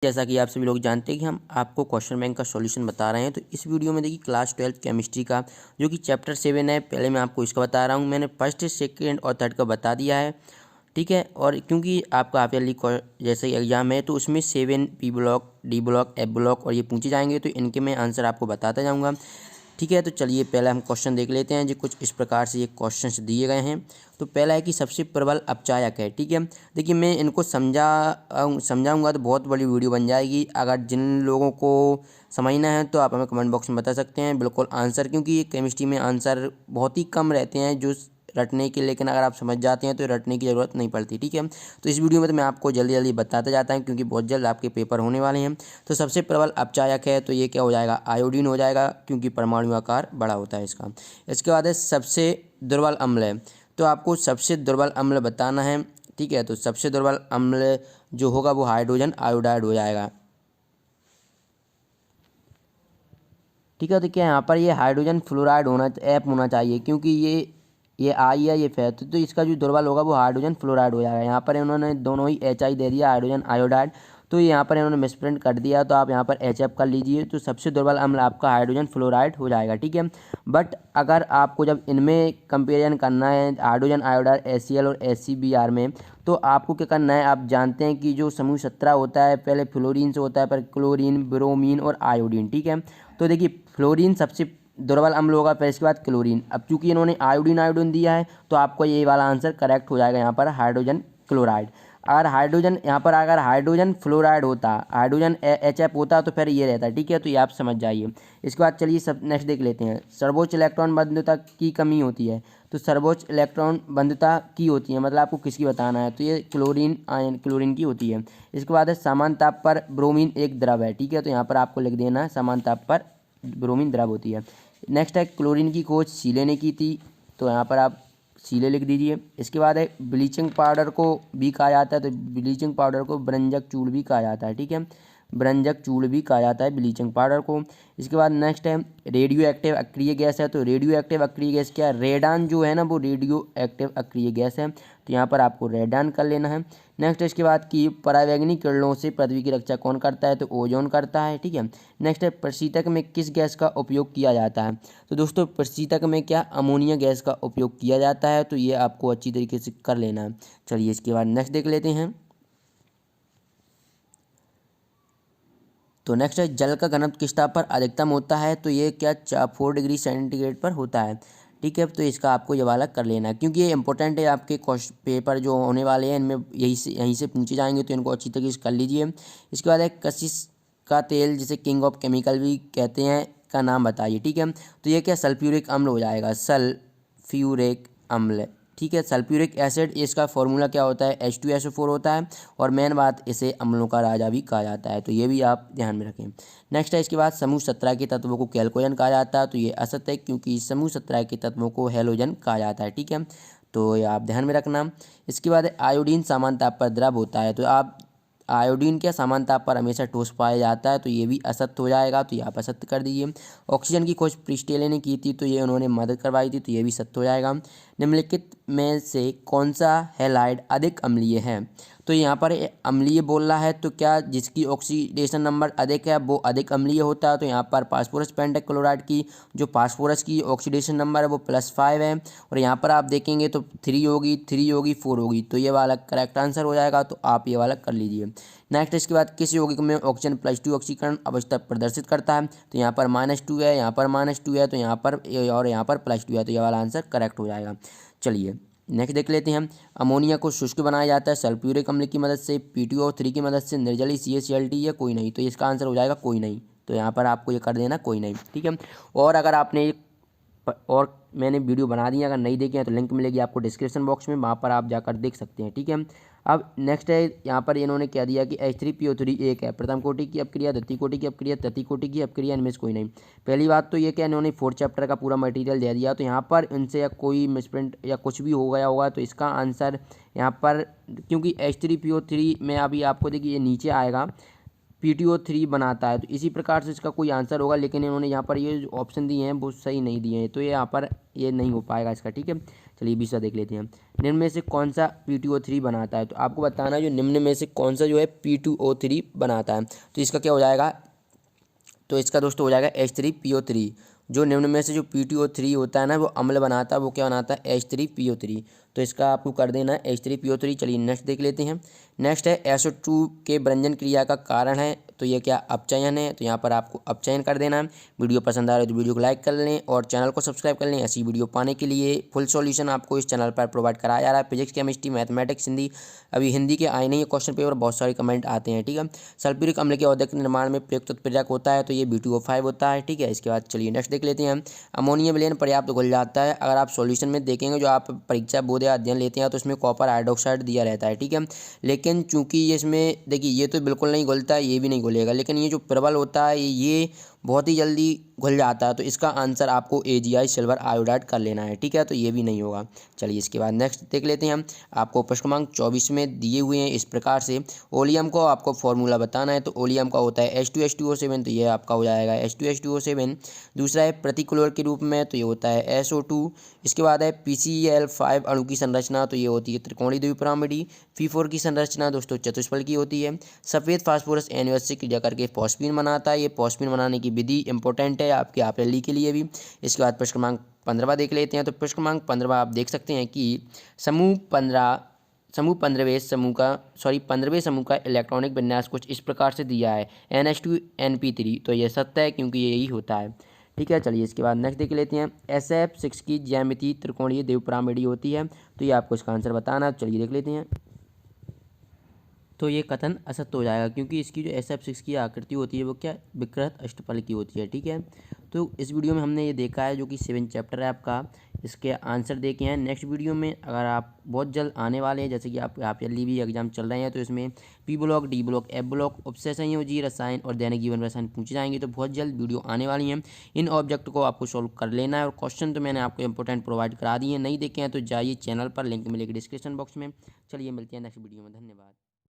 जैसा कि आप सभी लोग जानते हैं कि हम आपको क्वेश्चन बैंक का सॉल्यूशन बता रहे हैं। तो इस वीडियो में देखिए क्लास 12 केमिस्ट्री का जो कि चैप्टर 7 है, पहले मैं आपको इसका बता रहा हूँ। मैंने फर्स्ट, सेकंड और थर्ड का बता दिया है, ठीक है। और क्योंकि आपका हाफ ईयरली जैसे एग्जाम है तो उसमें 7 P block, D block, F block और ये पूछे जाएंगे, तो इनके मैं आंसर आपको बताता जाऊँगा, ठीक है। तो चलिए पहले हम क्वेश्चन देख लेते हैं। जो कुछ इस प्रकार से ये क्वेश्चंस दिए गए हैं। तो पहला है कि सबसे प्रबल अपचायक है, ठीक है। देखिए मैं इनको समझाऊंगा तो बहुत बड़ी वीडियो बन जाएगी। अगर जिन लोगों को समझना है तो आप हमें कमेंट बॉक्स में बता सकते हैं बिल्कुल आंसर, क्योंकि ये केमिस्ट्री में आंसर बहुत ही कम रहते हैं जो रटने के, लेकिन अगर आप समझ जाते हैं तो रटने की ज़रूरत नहीं पड़ती, ठीक है। तो इस वीडियो में तो मैं आपको जल्दी जल्दी बताता जाता हूँ क्योंकि बहुत जल्द आपके पेपर होने वाले हैं। तो सबसे प्रबल अपचायक है तो ये क्या हो जाएगा, आयोडीन हो जाएगा, क्योंकि परमाणु आकार बड़ा होता है इसका। इसके बाद है सबसे दुर्बल अम्ल है, तो आपको सबसे दुर्बल अम्ल बताना है, ठीक है। तो सबसे दुर्बल अम्ल जो होगा वो हाइड्रोजन आयोडाइड हो जाएगा, ठीक है। तो क्या यहाँ पर ये हाइड्रोजन फ्लोराइड एफ होना चाहिए, क्योंकि ये आई है, ये फैथ, तो इसका जो दुर्बल होगा वो हाइड्रोजन फ्लोराइड हो जाएगा। यहाँ पर इन्होंने दोनों ही एच आई दे दिया, हाइड्रोजन आयोडाइड, तो यहाँ पर इन्होंने मिसप्रिंट कर दिया, तो आप यहाँ पर एच एफ कर लीजिए। तो सबसे दुर्बल अम्ल आपका हाइड्रोजन फ्लोराइड हो जाएगा, ठीक है। बट अगर आपको जब इनमें कंपेरिजन करना है हाइड्रोजन आयोडाइड HCl और HCbR में, तो आपको क्या करना है, आप जानते हैं कि जो समूह 17 होता है पहले फ्लोरीन से होता है, पर क्लोरीन, ब्रोमीन और आयोडीन, ठीक है। तो देखिए फ्लोरीन सबसे दुर्बल अम्ल होगा, फिर इसके बाद क्लोरीन। अब चूंकि इन्होंने आयोडीन दिया है तो आपको ये वाला आंसर करेक्ट हो जाएगा, यहाँ पर हाइड्रोजन क्लोराइड। अगर हाइड्रोजन यहाँ पर अगर हाइड्रोजन फ्लोराइड होता, हाइड्रोजन HF होता तो फिर ये रहता, ठीक है। तो ये आप समझ जाइए। इसके बाद चलिए सब नेक्स्ट देख लेते हैं। सर्वोच्च इलेक्ट्रॉन बंधुता की कमी होती है, तो सर्वोच्च इलेक्ट्रॉन बंधुता की होती है, मतलब आपको किसकी बताना है, तो ये क्लोरीन आयन क्लोरीन की होती है। इसके बाद है समान ताप पर ब्रोमीन एक द्रव है, ठीक है। तो यहाँ पर आपको लिख देना है समान ताप पर ब्रोमीन द्रव होती है। नेक्स्ट है क्लोरीन की खोज सीले ने की थी, तो यहाँ पर आप सीले लिख दीजिए। इसके बाद है ब्लीचिंग पाउडर को भी कहा जाता है, तो ब्लीचिंग पाउडर को ब्रंजक चूर्ण भी कहा जाता है, ठीक है। ब्रंजक चूर्ण भी कहा जाता है ब्लीचिंग पाउडर को। इसके बाद नेक्स्ट है रेडियो एक्टिव अक्रिय गैस है, तो रेडियो एक्टिव अक्रिय गैस क्या है, रेडान जो है ना वो रेडियो एक्टिव अक्रिय गैस है, तो यहाँ पर आपको रेडान कर लेना है। नेक्स्ट इसके बाद की परावैंगनी किरणों से पृथ्वी की रक्षा कौन करता है, तो ओजोन करता है, ठीक है। नेक्स्ट है प्रशीतक में किस गैस का उपयोग किया जाता है, तो दोस्तों प्रशीतक में क्या अमोनिया गैस का उपयोग किया जाता है, तो ये आपको अच्छी तरीके से कर लेना है। चलिए इसके बाद नेक्स्ट देख लेते हैं। तो नेक्स्ट है जल का घनत्व किस ताप पर अधिकतम होता है, तो ये क्या 4 डिग्री सेंटीग्रेड पर होता है, ठीक है। तो इसका आपको ये वाला कर लेना है, क्योंकि ये इंपॉर्टेंट है, आपके क्वेश्चन पेपर जो होने वाले हैं इनमें यहीं से पूछे जाएंगे, तो इनको अच्छी तरीके से कर लीजिए। इसके बाद है कशिश का तेल जिसे किंग ऑफ केमिकल भी कहते हैं का नाम बताइए, ठीक है। तो ये क्या सल्फ्यूरिक अम्ल हो जाएगा, सल्फ्यूरिक अम्ल, ठीक है। सल्फ्यूरिक एसिड इसका फॉर्मूला क्या होता है, H2SO4 होता है, और मेन बात इसे अम्लों का राजा भी कहा जाता है, तो ये भी आप ध्यान में रखें। नेक्स्ट है इसके बाद समूह 17 के तत्वों को कैल्कोजन कहा जाता है, तो ये असत्य है, क्योंकि समूह 17 के तत्वों को हेलोजन कहा जाता है, ठीक है। तो ये आप ध्यान में रखना। इसके बाद आयोडीन समान ताप पर द्रव होता है, तो आप आयोडीन क्या समान ताप पर हमेशा ठोस पाया जाता है, तो ये भी असत्य हो जाएगा, तो ये आप असत्य कर दीजिए। ऑक्सीजन की खोज प्रिस्टेले ने की थी, तो ये उन्होंने मदद करवाई थी, तो ये भी सत्य हो जाएगा। निम्नलिखित में से कौन सा हैलाइड अधिक अम्लीय है, तो यहाँ पर अम्लीय बोल रहा है, तो क्या जिसकी ऑक्सीडेशन नंबर अधिक है वो अधिक अम्लीय होता है, तो यहाँ पर फास्फोरस पेंटाक्लोराइड की जो फास्फोरस की ऑक्सीडेशन नंबर है वो +5 है, और यहाँ पर आप देखेंगे तो 3 होगी, 3 होगी, 4 होगी, तो ये वाला करेक्ट आंसर हो जाएगा, तो आप ये वाला कर लीजिए। नेक्स्ट इसके बाद किस यौगिक में ऑक्सीजन +2 ऑक्सीकरण अवस्था प्रदर्शित करता है, तो यहाँ पर -2 है, यहाँ पर -2 है, तो यहाँ पर और यहाँ पर +2 है, तो ये वाला आंसर करेक्ट हो जाएगा। चलिए नेक्स्ट देख लेते हैं हम। अमोनिया को शुष्क बनाया जाता है सल्फ्यूरिक अम्ल की मदद से, PTO3 की मदद से, निर्जली CaCl या कोई नहीं, तो इसका आंसर हो जाएगा कोई नहीं, तो यहाँ पर आपको ये कर देना कोई नहीं, ठीक है। और अगर आपने और मैंने वीडियो बना दी है, अगर नहीं देखे हैं तो लिंक मिलेगी आपको डिस्क्रिप्शन बॉक्स में, वहाँ पर आप जाकर देख सकते हैं, ठीक है। अब नेक्स्ट है यहाँ पर इन्होंने क्या दिया कि H3PO3 एक है, प्रथम कोटि की अपक्रिया, द्वितीय कोटि की अपक्रिया, तृतीय कोटि की अपक्रिया, इनमें से कोई नहीं। पहली बात तो ये क्या इन्होंने 4 चैप्टर का पूरा मटेरियल दे दिया, तो यहाँ पर इनसे या कोई मिसप्रिंट या कुछ भी हो गया होगा, तो इसका आंसर यहाँ पर, क्योंकि H3PO3 में अभी आपको देखिए ये नीचे आएगा PTO3 बनाता है, तो इसी प्रकार से इसका कोई आंसर होगा, लेकिन इन्होंने यहाँ पर ये जो ऑप्शन दिए हैं वो सही नहीं दिए हैं, तो ये यहाँ पर ये नहीं हो पाएगा इसका, ठीक है। चलिए 20वां देख लेते हैं। निम्न में से कौन सा P2O3 बनाता है? तो आपको बताना है जो निम्न में से कौन सा जो है P2O3 बनाता है। तो इसका क्या हो जाएगा, तो इसका दोस्तों हो जाएगा H3PO3। जो निम्न में से जो P2O3 होता है ना वो अम्ल बनाता है, वो क्या बनाता है, H3PO3। तो इसका आपको कर देना है H3PO3। चलिए नेक्स्ट देख लेते हैं। नेक्स्ट है SO2 के विरंजन क्रिया का कारण है, तो ये क्या अपचयन है, तो यहाँ पर आपको अपचयन कर देना है। वीडियो पसंद आ रहा है तो वीडियो को लाइक कर लें और चैनल को सब्सक्राइब कर लें। ऐसी वीडियो पाने के लिए फुल सॉल्यूशन आपको इस चैनल पर प्रोवाइड कराया जा रहा है। Physics, chemistry, mathematics, Hindi. अभी हिंदी के आए नहीं है क्वेश्चन पेपर, बहुत सारे कमेंट आते हैं, ठीक है। सल्फ्यूरिक अम्ल के औद्योगिक निर्माण में प्रयुक्त उत्प्रेरक होता है, तो ये B2O5 होता है, ठीक है। इसके बाद चलिए नेक्स्ट देख लेते हैं। अमोनियम विलयन पर्याप्त घुल जाता है। अगर आप सॉल्यूशन में देखेंगे, जो आप परीक्षा बोध या अध्ययन लेते हैं, तो इसमें कॉपर हाइड्रोक्साइड दिया रहता है, ठीक है। लेकिन चूंकि ये इसमें देखिए ये तो बिल्कुल नहीं घुलता है, ये भी नहीं घुलेगा, लेकिन ये जो प्रबल होता है ये बहुत ही जल्दी घुल जाता है। तो इसका आंसर आपको AgI सिल्वर आयोडाइड कर लेना है, ठीक है। तो ये भी नहीं होगा। चलिए इसके बाद नेक्स्ट देख लेते हैं हम। आपको प्रश्न क्रमांक 24 में दिए हुए हैं इस प्रकार से। ओलियम को आपको फॉर्मूला बताना है। तो ओलियम का होता है H2H2O7, तो ये आपका हो जाएगा H2H2O7। दूसरा है प्रतिक्लोर के रूप में, तो ये होता है SO2। इसके बाद है PCl5 अणु की संरचना, तो ये होती है त्रिकोणीय द्विपिरामिडी। P4 की संरचना दोस्तों चतुष्फल की होती है। सफ़ेद फास्फोरस NaOH से क्रिया करके फॉस्फीन बनाता है। ये फॉस्फीन बनाने की विधि इंपॉर्टेंट है आपके APLE के लिए भी। इसके बाद प्रश्न क्रमांक 15 देख लेते हैं। तो प्रश्न क्रमांक 15 आप देख सकते हैं कि पंद्रहवें समूह का इलेक्ट्रॉनिक विन्यास कुछ इस प्रकार से दिया है NH2NP3। तो ये सत्य है क्योंकि यही होता है, ठीक है। चलिए इसके बाद नेक्स्ट देख लेते हैं। SF6 की ज्यामिति त्रिकोणीय द्विपिरामिडी होती है, तो ये आपको इसका आंसर बताना है। चलिए देख लेते हैं। तो ये कथन असत्य हो जाएगा क्योंकि इसकी जो SF6 की आकृति होती है वो क्या विकृत अष्टफल की होती है, ठीक है। तो इस वीडियो में हमने ये देखा है जो कि 7 चैप्टर है आपका, इसके आंसर देखे हैं। नेक्स्ट वीडियो में अगर आप बहुत जल्द आने वाले हैं, जैसे कि आप APLE भी एग्जाम चल रहे हैं, तो इसमें P block, D block, F block, उपसय संयोजी रसायन और दैनिक जीवन रसायन पूछे जाएंगे। तो बहुत जल्द वीडियो आने वाली हैं। इन ऑब्जेक्ट को आपको सॉल्व कर लेना है और क्वेश्चन तो मैंने आपको इंपॉर्टेंट प्रोवाइड करा दिए हैं। नहीं देखे हैं तो जाइए चैनल पर, लिंक मिलेगी डिस्क्रिप्शन बॉक्स में। चलिए मिलते हैं नेक्स्ट वीडियो में, धन्यवाद।